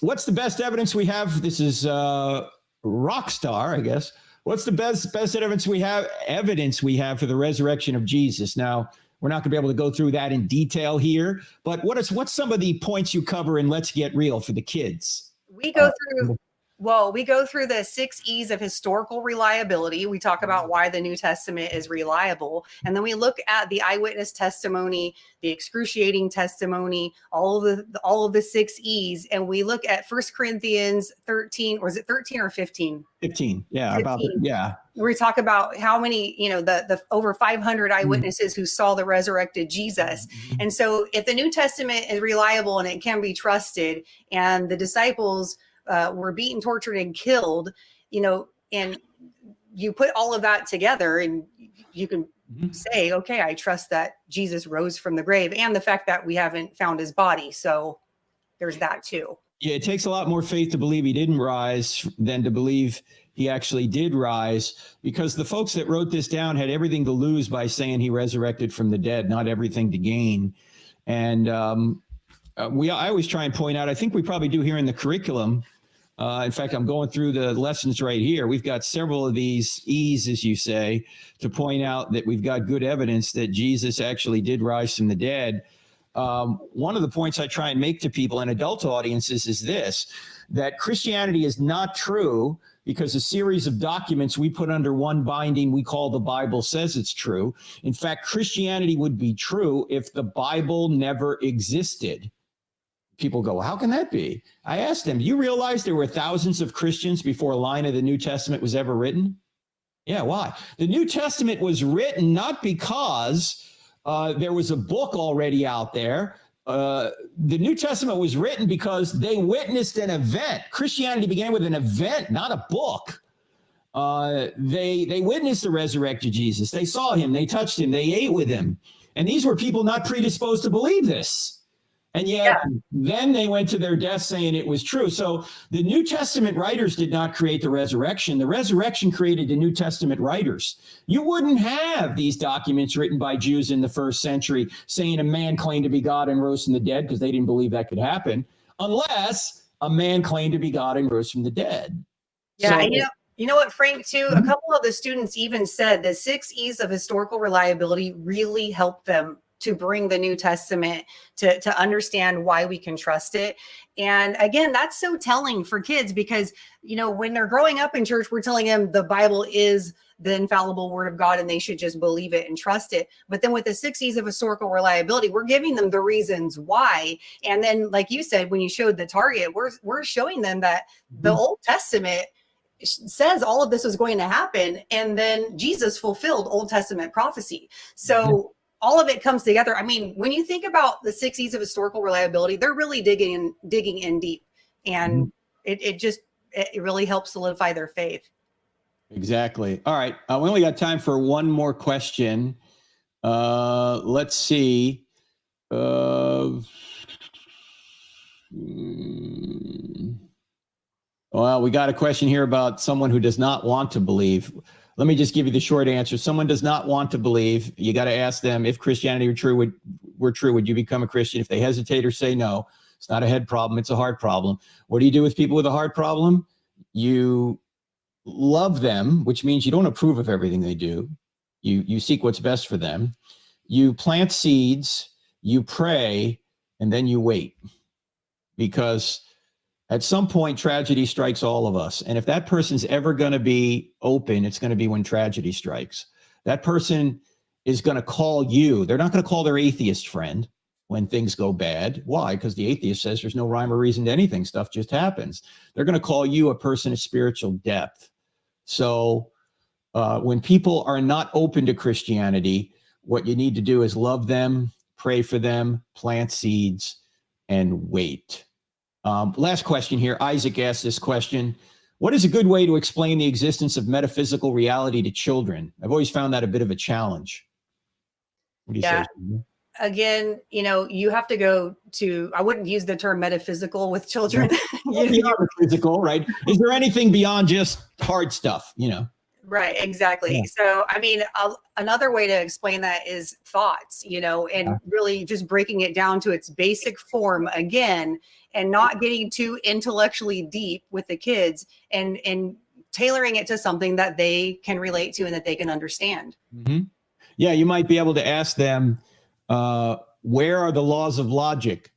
What's the best evidence we have? This is Rockstar, I guess. What's the best evidence we have for the resurrection of Jesus? Now, we're not going to be able to go through that in detail here, but what's some of the points you cover in Let's Get Real for the kids? We go through the 6 E's of historical reliability. We talk about why the New Testament is reliable. And then we look at the eyewitness testimony, the excruciating testimony, all of the 6 E's. And we look at 1 Corinthians 13, or is it 13 or 15? 15. Yeah. 15. We talk about how many, the over 500 eyewitnesses who saw the resurrected Jesus. And so if the New Testament is reliable and it can be trusted, and the disciples were beaten, tortured, and killed, and you put all of that together, and you can say, okay, I trust that Jesus rose from the grave, and the fact that we haven't found his body. So there's that too. Yeah, it takes a lot more faith to believe he didn't rise than to believe he actually did rise, because the folks that wrote this down had everything to lose by saying he resurrected from the dead, not everything to gain. And I always try and point out, I think we probably do here in the curriculum. In fact, I'm going through the lessons right here. We've got several of these E's, as you say, to point out that we've got good evidence that Jesus actually did rise from the dead. One of the points I try and make to people in adult audiences is this, that Christianity is not true because a series of documents we put under one binding we call the Bible says it's true. In fact, Christianity would be true if the Bible never existed. People go, how can that be? I asked them, do you realize there were thousands of Christians before a line of the New Testament was ever written? Yeah, why? The New Testament was written not because there was a book already out there. The New Testament was written because they witnessed an event. Christianity began with an event, not a book. They witnessed the resurrected Jesus. They saw him. They touched him. They ate with him. And these were people not predisposed to believe this. And yet, then they went to their death saying it was true. So the New Testament writers did not create the resurrection. The resurrection created the New Testament writers. You wouldn't have these documents written by Jews in the first century saying a man claimed to be God and rose from the dead, because they didn't believe that could happen, unless a man claimed to be God and rose from the dead. Yeah, so, you know what, Frank, too? A couple of the students even said the 6 E's of historical reliability really helped them to bring the New Testament to understand why we can trust it. And again, that's so telling for kids, because, you know, when they're growing up in church, we're telling them the Bible is the infallible word of God and they should just believe it and trust it. But then with the 6 E's of historical reliability, we're giving them the reasons why. And then, like you said, when you showed the target, we're showing them that the Old Testament says all of this was going to happen. And then Jesus fulfilled Old Testament prophecy. So all of it comes together. I mean, when you think about the 6 E's of historical reliability, they're really digging in deep, and it really helps solidify their faith. Exactly. All right. We only got time for one more question. Let's see. Well, we got a question here about someone who does not want to believe. Let me just give you the short answer. Someone does not want to believe. You got to ask them, if Christianity were true, would you become a Christian? If they hesitate or say no, it's not a head problem, it's a heart problem. What do you do with people with a heart problem? You love them, which means you don't approve of everything they do. You seek what's best for them. You plant seeds, you pray, and then you wait. Because at some point, tragedy strikes all of us. And if that person's ever going to be open, it's going to be when tragedy strikes. That person is going to call you. They're not going to call their atheist friend when things go bad. Why? Because the atheist says there's no rhyme or reason to anything. Stuff just happens. They're going to call you a person of spiritual depth. So when people are not open to Christianity, what you need to do is love them, pray for them, plant seeds, and wait. Last question here. Isaac asked this question. What is a good way to explain the existence of metaphysical reality to children? I've always found that a bit of a challenge. What do you say? Again, you know, you have to go to, I wouldn't use the term metaphysical with children. Beyond physical, right? Is there anything beyond just hard stuff, you know? Right, exactly. Yeah. So, I mean, another way to explain that is thoughts, you know, and really just breaking it down to its basic form again, and not getting too intellectually deep with the kids, and tailoring it to something that they can relate to and that they can understand. Mm-hmm. Yeah, you might be able to ask them, where are the laws of logic?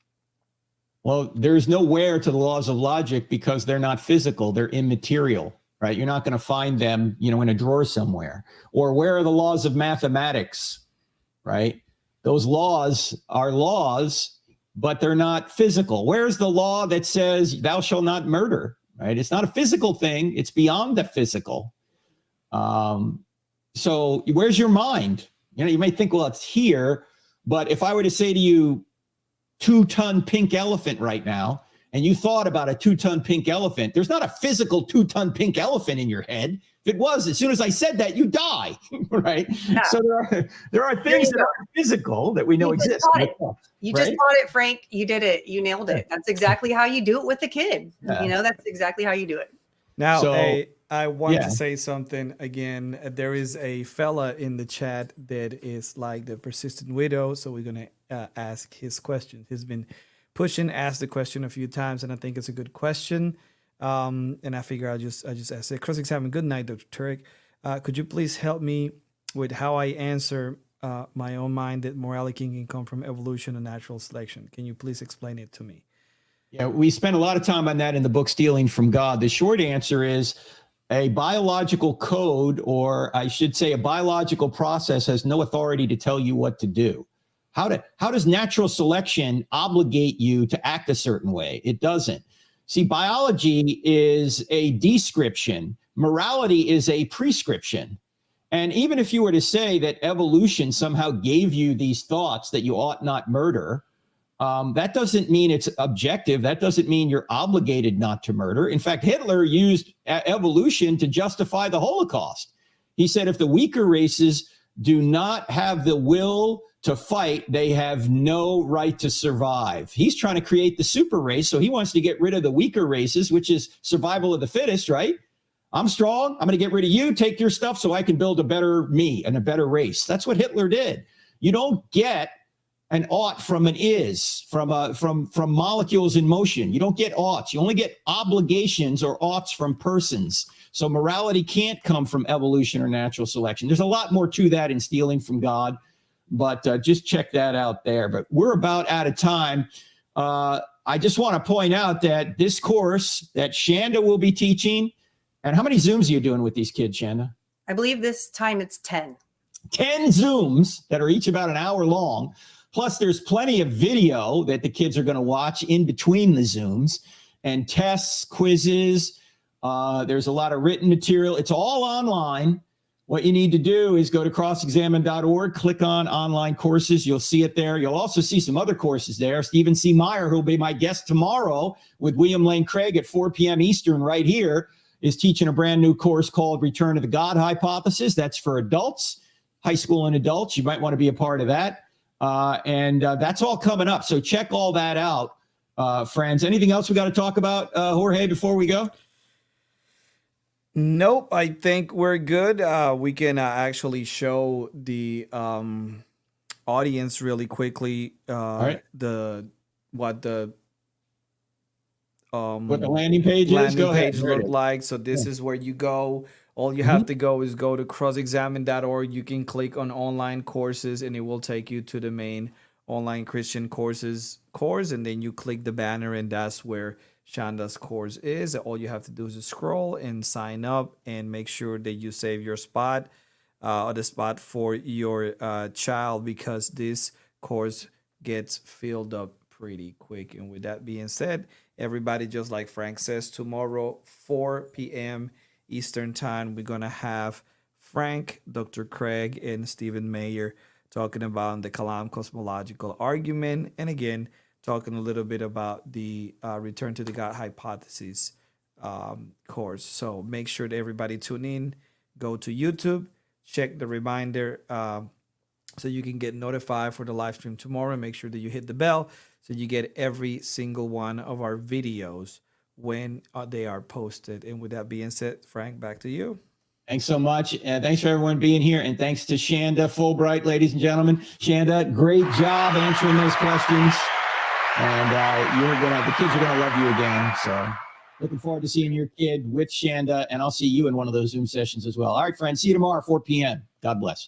Well, there's no where to the laws of logic because they're not physical, they're immaterial. Right? You're not going to find them, you know, in a drawer somewhere. Or where are the laws of mathematics? Right? Those laws are laws, but they're not physical. Where's the law that says thou shalt not murder? Right? It's not a physical thing. It's beyond the physical. So where's your mind? You know, you may think, well, it's here. But if I were to say to you, 2-ton pink elephant right now, and you thought about a 2-ton pink elephant, there's not a physical 2-ton pink elephant in your head. If it was, as soon as I said that, you die, right? Yeah. So there are things that are physical that we know exist. You just taught it, Frank. You did it. You nailed it. That's exactly how you do it with the kid. Yeah. You know, that's exactly how you do it. Now, I want to say something again. There is a fella in the chat that is like the persistent widow, so we're gonna ask his question. He's been asked the question a few times, and I think it's a good question. And I figure I'll just ask it. Cross-examine. Good night, Dr. Turek. Could you please help me with how I answer my own mind that morality can come from evolution and natural selection? Can you please explain it to me? Yeah, we spent a lot of time on that in the book Stealing from God. The short answer is a biological code, or I should say a biological process, has no authority to tell you what to do. How does natural selection obligate you to act a certain way? It doesn't. See, biology is a description. Morality is a prescription. And even if you were to say that evolution somehow gave you these thoughts that you ought not murder, that doesn't mean it's objective. That doesn't mean you're obligated not to murder. In fact, Hitler used evolution to justify the Holocaust. He said if the weaker races do not have the will to fight, they have no right to survive. He's trying to create the super race, so he wants to get rid of the weaker races, which is survival of the fittest, right? I'm strong. I'm going to get rid of you, take your stuff so I can build a better me and a better race. That's what Hitler did. You don't get an ought from an is, from molecules in motion. You don't get oughts. You only get obligations or oughts from persons. So morality can't come from evolution or natural selection. There's a lot more to that in Stealing from God, but just check that out there. But we're about out of time. I just want to point out that this course that Shanda will be teaching, and how many Zooms are you doing with these kids, Shanda? I believe this time it's 10. 10 Zooms that are each about an hour long. Plus, there's plenty of video that the kids are going to watch in between the Zooms, and tests, quizzes. There's a lot of written material. It's all online. What you need to do is go to crossexamine.org, click on online courses. You'll see it there. You'll also see some other courses there. Stephen C. Meyer, who will be my guest tomorrow with William Lane Craig at 4 p.m. Eastern right here, is teaching a brand new course called Return to the God Hypothesis. That's for adults, high school and adults. You might want to be a part of that. And that's all coming up. So check all that out, friends. Anything else we got to talk about, Jorge, before we go? Nope, I think we're good. We can actually show the audience really quickly right. what the landing page is. Go ahead. Look like. So this is where you go. All you have to go is go to crossexamine.org. You can click on online courses and it will take you to the main online Christian course, and then you click the banner and that's where Shanda's course is. All you have to do is scroll and sign up and make sure that you save your spot or the spot for your child, because this course gets filled up pretty quick. And with that being said, everybody, just like Frank says, tomorrow 4 p.m. Eastern time, we're gonna have Frank, Dr. Craig, and Stephen Mayer talking about the Kalam cosmological argument, and again talking a little bit about the Return to the God Hypothesis course. So make sure that everybody tune in, go to YouTube, check the reminder so you can get notified for the live stream tomorrow, and make sure that you hit the bell so you get every single one of our videos when they are posted. And with that being said, Frank, back to you. Thanks so much. And thanks for everyone being here. And thanks to Shanda Fulbright, ladies and gentlemen. Shanda, great job answering those questions. And the kids are gonna love you again. So looking forward to seeing your kid with Shanda, and I'll see you in one of those Zoom sessions as well. All right, friends, see you tomorrow, 4 p.m. God bless.